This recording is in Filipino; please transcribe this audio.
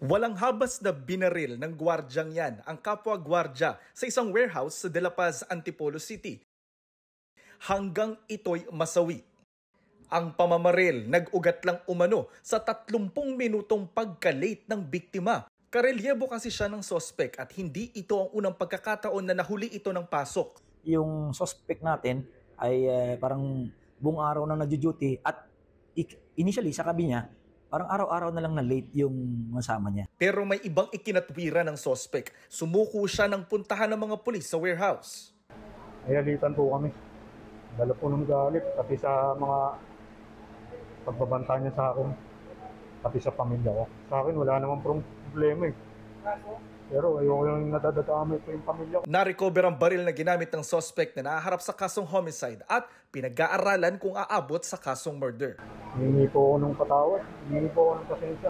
Walang habas na binaril ng gwardyang yan ang kapwa-gwardya sa isang warehouse sa De La Paz, Antipolo City. Hanggang ito'y masawi. Ang pamamaril nag-ugat lang umano sa 30 minutong pagka-late ng biktima. Karelyebo kasi siya ng sospek at hindi ito ang unang pagkakataon na nahuli ito ng pasok. Yung suspect natin ay parang buong araw na nag-duty at initially sa kabi niya, parang araw-araw na lang na late yung masama niya. Pero may ibang ikinatwira ng sospek. Sumuko siya ng puntahan ng mga pulis sa warehouse. Ayalitan po kami. Dala po ng galit, pati sa mga pagbabanta niya sa akin, pati sa pamilya ko. Sa akin, wala naman problema eh. Pero ayoko yung nadadamay ko yung pamilya ko. Na-recover ang baril na ginamit ng suspect na nahaharap sa kasong homicide at pinag-aaralan kung aabot sa kasong murder. Hihingi po ako ng patawad, hihingi po ako ng pasensya.